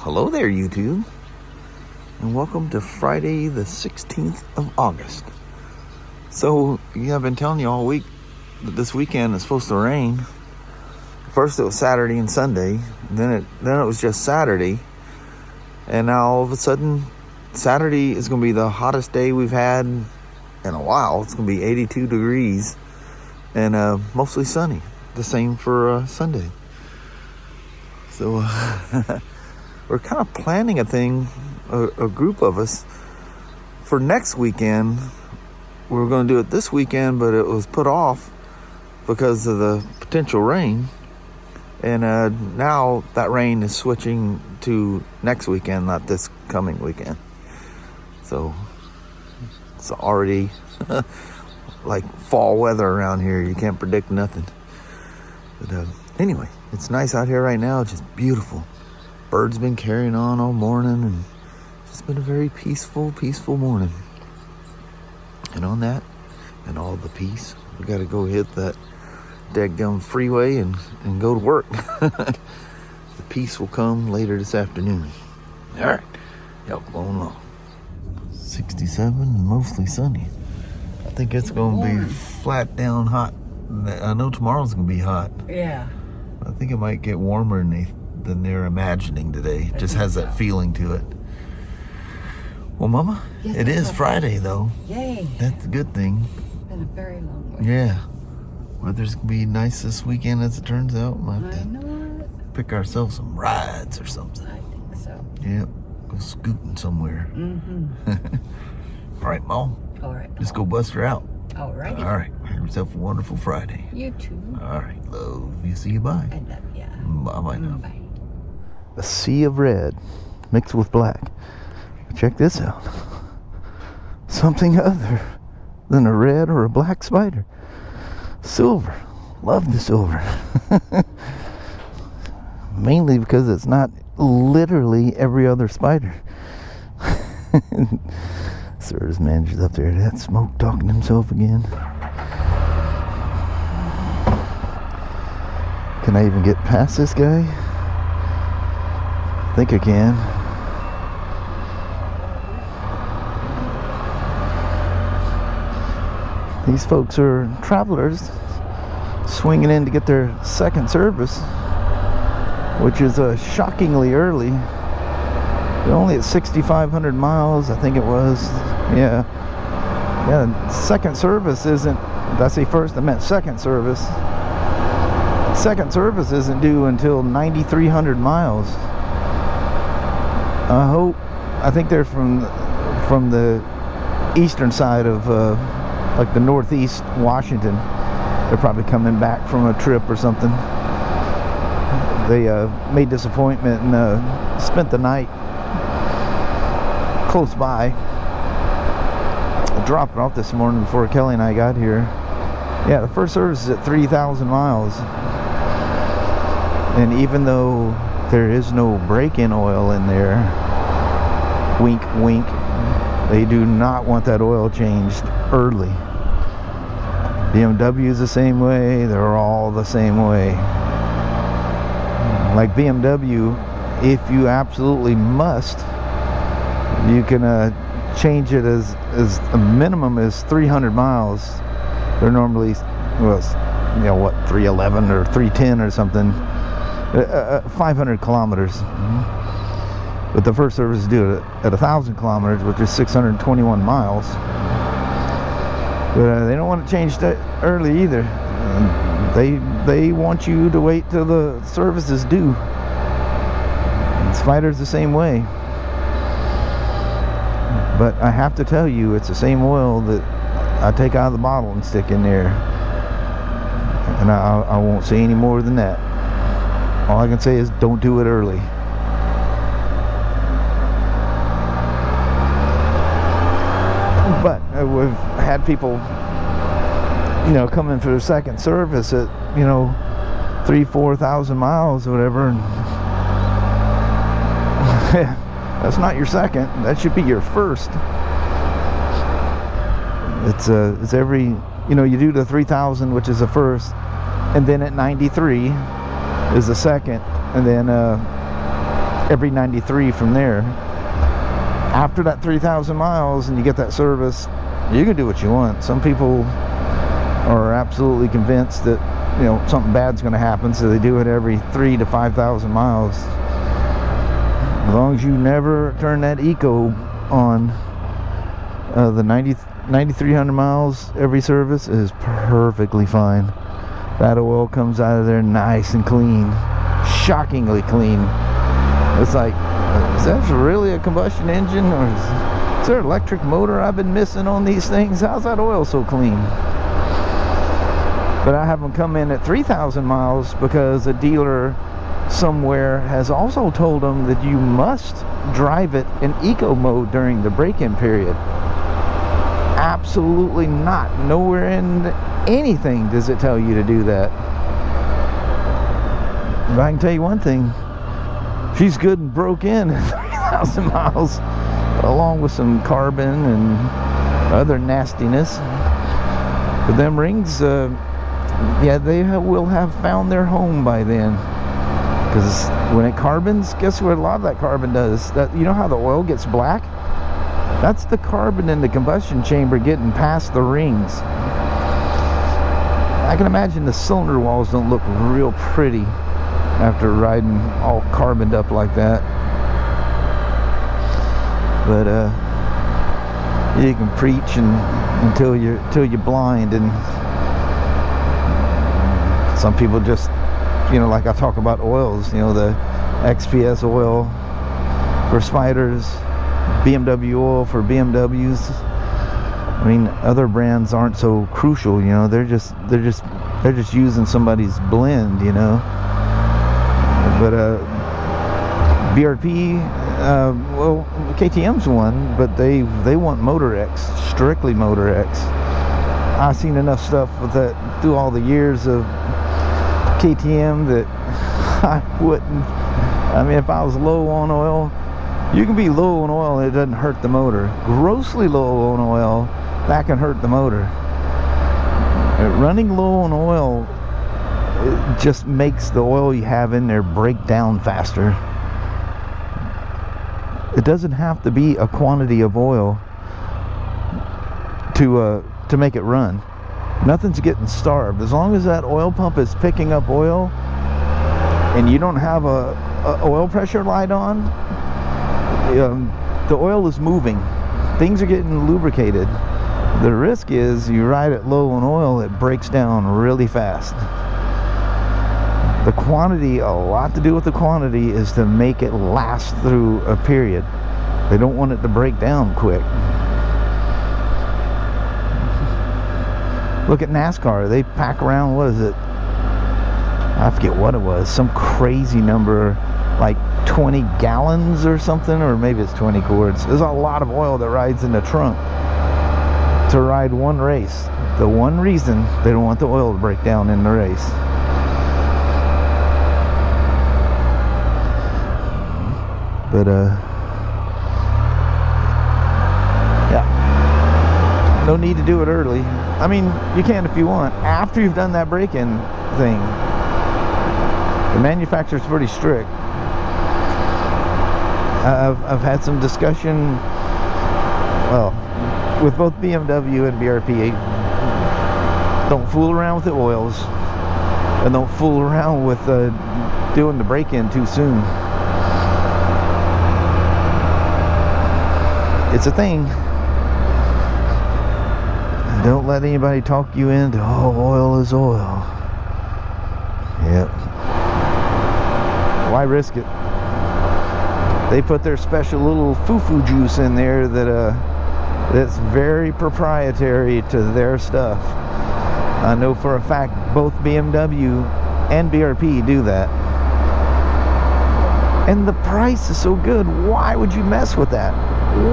Hello there, YouTube, and welcome to Friday the 16th of August. So, yeah, I've been telling you all week that this weekend is supposed to rain. First it was Saturday and Sunday, then it was just Saturday, and now all of a sudden Saturday is going to be the hottest day we've had in a while. It's going to be 82 degrees and mostly sunny. The same for Sunday. So we're kind of planning a thing, a group of us, for next weekend. We were going to do it this weekend, but it was put off because of the potential rain. And now that rain is switching to next weekend, not this coming weekend. So it's already like fall weather around here. You can't predict nothing. But anyway, it's nice out here right now. It's just beautiful. Birds been carrying on all morning, and it's been a very peaceful morning. And on that, and all the peace, we got to go hit that daggum freeway and go to work. The peace will come later this afternoon. All right, y'all go along. 67 and mostly sunny. I think it's going to be flat down hot. I know tomorrow's going to be hot. Yeah. I think it might get warmer than they're imagining today. It just has that feeling to it. Well, Mama, yes, it is Friday, though. Yay. That's a good thing. It's been a very long week. Yeah. Weather's going to be nice this weekend, as it turns out. Might have I know it. Pick ourselves some rides or something. I think so. Yep. Go scooting somewhere. Mm-hmm. All right, Mom. All right. Just go bust her out. All right. All right. Have yourself a wonderful Friday. You too. All right. Love you. See you. Bye. I love ya. Bye-bye now. Bye. A sea of red mixed with black. Check this out. Something other than a red or a black spider. Silver. Love the silver. Mainly because it's not literally every other spider. Sir's manager's up there. That Smoak talking to himself again. Can I even get past this guy? I think I can. These folks are travelers swinging in to get their second service, which is shockingly early. They're only at 6,500 miles, I think it was. Yeah, second service isn't, did I say first? I meant second service. Second service isn't due until 9,300 miles. I think they're from the eastern side of like the northeast Washington. They're probably coming back from a trip or something. They made this appointment and spent the night close by. I dropped it off this morning before Kelly and I got here. Yeah, the first service is at 3,000 miles. And even though there is no break-in oil in there, wink, wink, they do not want that oil changed early. BMW is the same way. They're all the same way. Like BMW, if you absolutely must, you can change it as a minimum is 300 miles. They're normally, well, 311 or 310 or something. 500 kilometers. But the first service is due at 1,000 kilometers, which is 621 miles. But they don't want to change that early either. They want you to wait till the service is due. And Spyder's the same way. But I have to tell you, it's the same oil that I take out of the bottle and stick in there. And I won't say any more than that. All I can say is don't do it early. But we've had people, come in for their second service at, 3,000-4,000 miles or whatever. And that's not your second. That should be your first. It's every, you do the 3,000, which is the first, and then at 93 is the second, and then every 93 from there. After that 3,000 miles and you get that service, you can do what you want. Some people are absolutely convinced that, you know, something bad's going to happen, so they do it every 3,000 to 5,000 miles. As long as you never turn that eco on, the 9,300 miles every service is perfectly fine. That oil comes out of there nice and clean, shockingly clean. It's like, is that really a combustion engine, or is there an electric motor I've been missing on these things? How's that oil so clean? But I have them come in at 3,000 miles because a dealer somewhere has also told them that you must drive it in eco mode during the break-in period. Absolutely not. Nowhere in anything does it tell you to do that. But I can tell you one thing, she's good and broke in at 3,000 miles, along with some carbon and other nastiness. But them rings, yeah, they will have found their home by then. Because when it carbons, guess what a lot of that carbon does? That, you know how the oil gets black? That's the carbon in the combustion chamber getting past the rings. I can imagine the cylinder walls don't look real pretty after riding all carboned up like that. But you can preach until you're blind, and some people just, you know, like I talk about oils, you know, the XPS oil for Spyders, BMW oil for BMWs. I mean, other brands aren't so crucial, you know. They're just using somebody's blend, you know. But BRP, well, KTM's one, but they want Motor X, strictly Motor X. I've seen enough stuff with that through all the years of KTM that I wouldn't. I mean, if I was low on oil, you can be low on oil and it doesn't hurt the motor. Grossly low on oil, that can hurt the motor. Running low on oil, it just makes the oil you have in there break down faster. It doesn't have to be a quantity of oil to make it run. Nothing's getting starved. As long as that oil pump is picking up oil and you don't have a oil pressure light on, the oil is moving. Things are getting lubricated. The risk is you ride it low on oil, it breaks down really fast. The quantity, a lot to do with the quantity, is to make it last through a period. They don't want it to break down quick. Look at NASCAR. They pack around, what is it? I forget what it was. Some crazy number, like 20 gallons or something, or maybe it's 20 quarts. There's a lot of oil that rides in the trunk to ride one race. The one reason they don't want the oil to break down in the race. But yeah, no need to do it early. I mean, you can if you want. After you've done that break-in thing, the manufacturer's pretty strict. I've had some discussion, well, with both BMW and BRP. Don't fool around with the oils, and don't fool around with doing the break-in too soon. It's a thing. Don't let anybody talk you into, oh, oil is oil. Yep. Why risk it? They put their special little foo-foo juice in there that's very proprietary to their stuff. I know for a fact both BMW and BRP do that. And the price is so good. Why would you mess with that?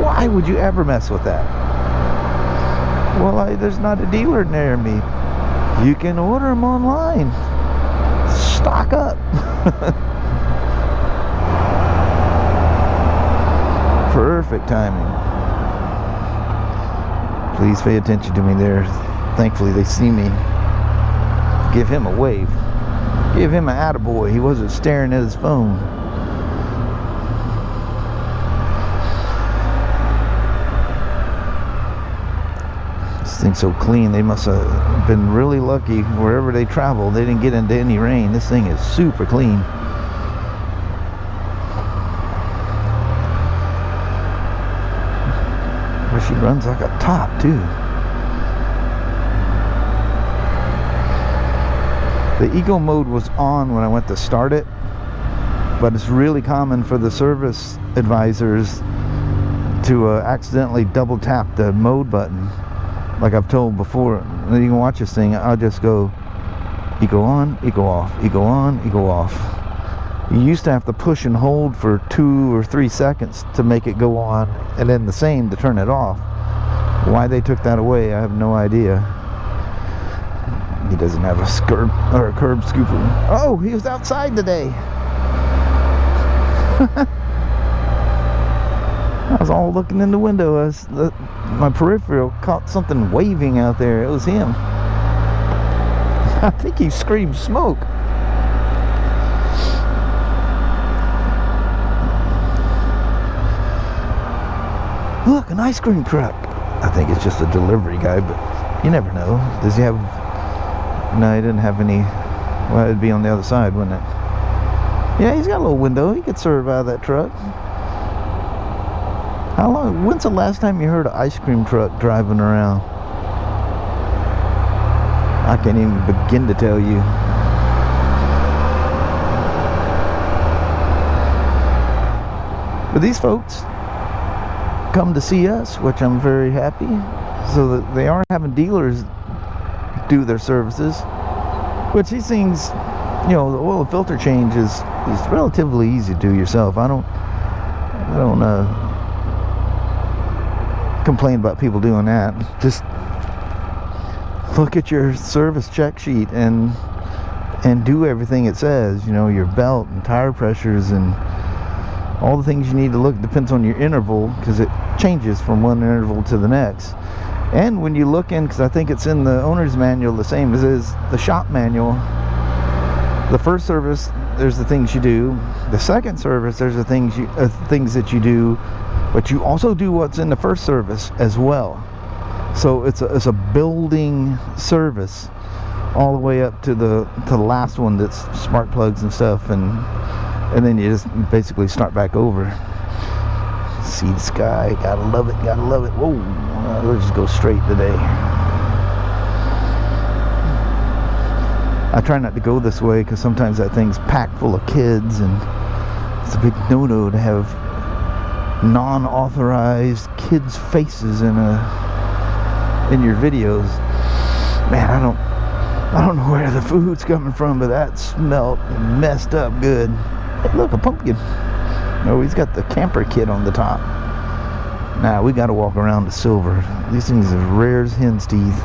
Why would you ever mess with that? Well, there's not a dealer near me. You can order them online. Stock up. Perfect timing. Please pay attention to me there. Thankfully they see me. Give him a wave. Give him an attaboy. He wasn't staring at his phone. This thing's so clean. They must have been really lucky wherever they traveled. They didn't get into any rain. This thing is super clean. But she runs like a top too. The eco mode was on when I went to start it, but it's really common for the service advisors to accidentally double tap the mode button. Like I've told before, you can watch this thing, I'll just go eco on, eco off, eco on, eco off. You used to have to push and hold for 2 or 3 seconds to make it go on, and then the same to turn it off. Why they took that away, I have no idea. He doesn't have a curb scooper. Oh, he was outside today. I was all looking in the window. My peripheral caught something waving out there. It was him. I think he screamed smoke. Look, an ice cream truck. I think it's just a delivery guy, but you never know. Does he have... No, he didn't have any... Well, it'd be on the other side, wouldn't it? Yeah, he's got a little window. He could serve out of that truck. How long? When's the last time you heard an ice cream truck driving around? I can't even begin to tell you. But these folks come to see us, which I'm very happy. So that they aren't having dealers do their services. Which these things, you know, the oil filter change is relatively easy to do yourself. I don't complain about people doing that. Just look at your service check sheet and do everything it says. You know, your belt and tire pressures and all the things you need to look. Depends on your interval, because it changes from one interval to the next. And when you look in, because I think it's in the owner's manual the same as is the shop manual, the first service, there's the things you do. The second service, there's the things that you do, but you also do what's in the first service as well. So it's a building service all the way up to the last one that's spark plugs and stuff, and then you just basically start back over. See the sky, gotta love it, gotta love it. Whoa, let's just go straight today. I try not to go this way because sometimes that thing's packed full of kids, and it's a big no-no to have non-authorized kids' faces in your videos. Man, I don't know where the food's coming from, but that smelled messed up good. Hey, look, a pumpkin. Oh, he's got the camper kit on the top. Nah, we got to walk around the silver. These things are rare as hen's teeth.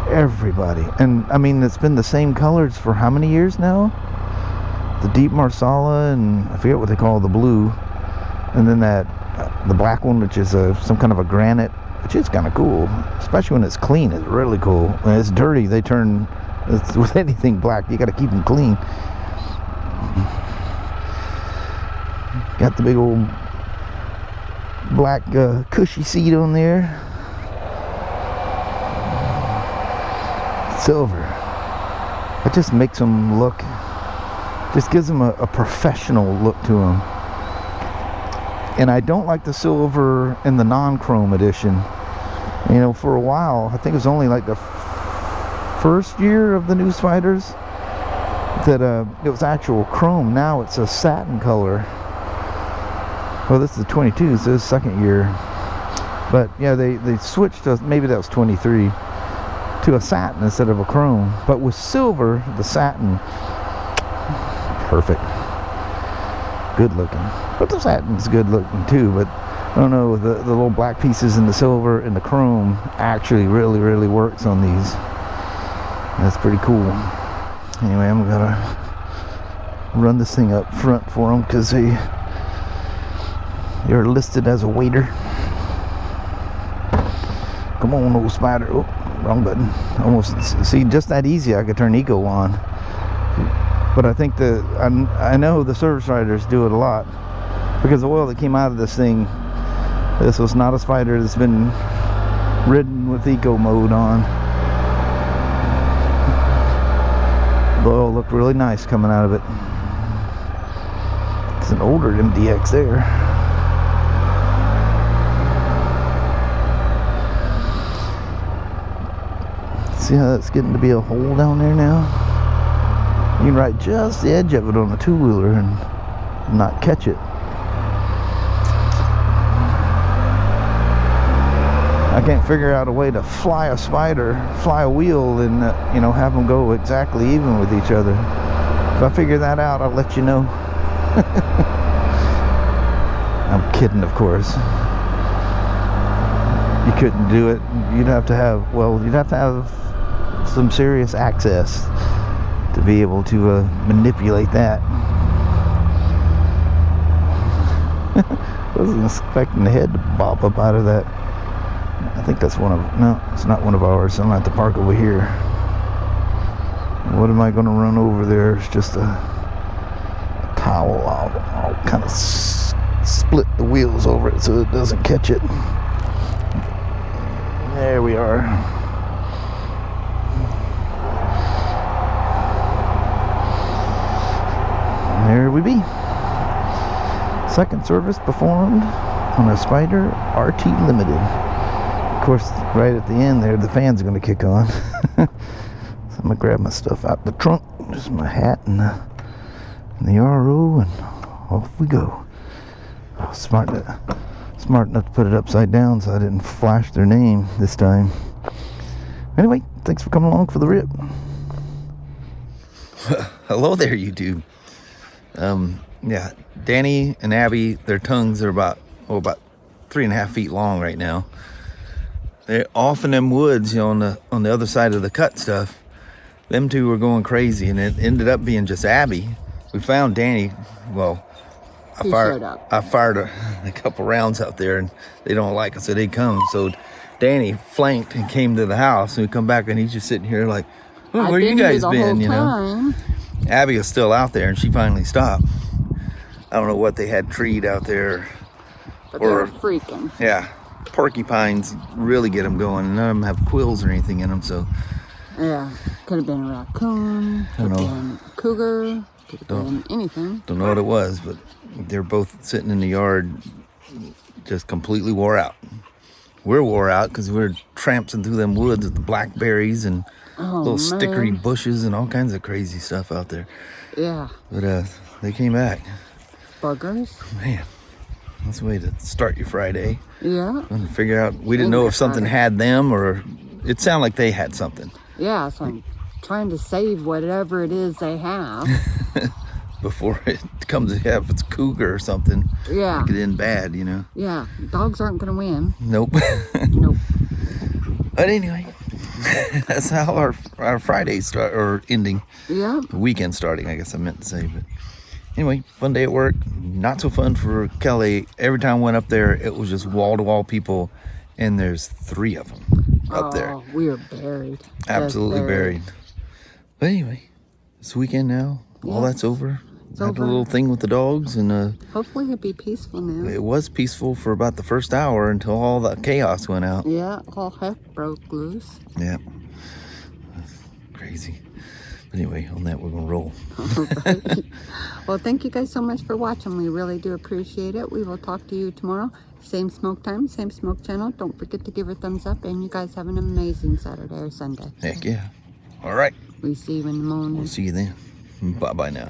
Everybody. And, I mean, it's been the same colors for how many years now? The deep marsala, and I forget what they call the blue. And then the black one, which is some kind of a granite, which is kind of cool. Especially when it's clean, it's really cool. When it's dirty, they turn... with anything black, you got to keep them clean. Got the big old black cushy seat on there. Silver. It just makes them look, just gives them a professional look to them. And I don't like the silver in the non-chrome edition. You know, for a while, I think it was only like the first year of the new Spyders that it was actual chrome. Now it's a satin color. Well, this is the 22, so this is second year. But yeah, they switched to, maybe that was 23, to a satin instead of a chrome. But with silver, the satin, perfect. Good looking. But the satin's good looking too, but I don't know, the little black pieces in the silver and the chrome actually really, really works on these. That's pretty cool. Anyway, I'm gonna run this thing up front for them because you're listed as a waiter. Come on, old Spyder. Oh, wrong button. Almost. See, just that easy, I could turn eco on. But I think I know the service riders do it a lot, because the oil that came out of this thing, this was not a Spyder that's been ridden with eco mode on. The oil looked really nice coming out of it. It's an older MDX there. See how that's getting to be a hole down there now? You can ride just the edge of it on a two-wheeler and not catch it. I can't figure out a way to fly a Spyder, fly a wheel, and you know, have them go exactly even with each other. If I figure that out, I'll let you know. I'm kidding, of course. You couldn't do it. You'd have to have, well, you'd have to have some serious access to be able to manipulate that. Wasn't expecting the head to bop up out of that. I think that's one of, no, it's not one of ours. I'm at the park over here. What am I going to run over there? It's just a towel. I'll kind of split the wheels over it so it doesn't catch it. There we are. There we be. Second service performed on a Spyder RT Limited. Of course, right at the end there, the fan's going to kick on. So I'm going to grab my stuff out the trunk. Just my hat and the RO, and off we go. Oh, smart enough to put it upside down so I didn't flash their name this time. Anyway, thanks for coming along for the rip. Hello there, YouTube. Yeah, Danny and Abby, their tongues are about 3.5 feet long right now. They're off in them woods, you know, on the other side of the cut stuff. Them two were going crazy, and it ended up being just Abby. We found Danny. Well, I fired a couple rounds out there, and they don't like it, so they come. So Danny flanked and came to the house, and we come back, and he's just sitting here like, oh, where you guys been, you know? Abby is still out there, and she finally stopped. I don't know what they had treed out there. But they were freaking. Yeah. Porcupines really get them going. None of them have quills or anything in them, so. Yeah. Could have been a raccoon. Could have been a cougar. Could have been anything. Don't know what it was, but they're both sitting in the yard just completely wore out. We're wore out because we're tramping through them woods with the blackberries and little stickery bushes and all kinds of crazy stuff out there. Yeah. But they came back. Buggers. Man, that's the way to start your Friday. Yeah. And figure out, we didn't know if something had them, or it sounded like they had something. Yeah, so I'm trying to save whatever it is they have. Before it comes to have it's cougar or something. Yeah. Make it in bad, you know. Yeah, dogs aren't going to win. Nope. Nope. But anyway, that's how our Friday start, or ending. Yeah. The weekend starting, I guess I meant to say. But anyway, fun day at work. Not so fun for Kelly. Every time I went up there, it was just wall-to-wall people, and there's 3 of them up there. Oh, we are buried. Absolutely buried. But anyway, it's weekend now. Yes. All that's over. Had a little thing with the dogs, and hopefully it'll be peaceful now. It was peaceful for about the first hour until all the chaos went out. Yeah, all heck broke loose. Yeah. Crazy. Anyway, on that, we're going to roll. Right. Well, thank you guys so much for watching. We really do appreciate it. We will talk to you tomorrow. Same smoke time, same smoke channel. Don't forget to give her a thumbs up. And you guys have an amazing Saturday or Sunday. Heck yeah. All right. We see you in the morning. We'll see you then. Bye-bye now.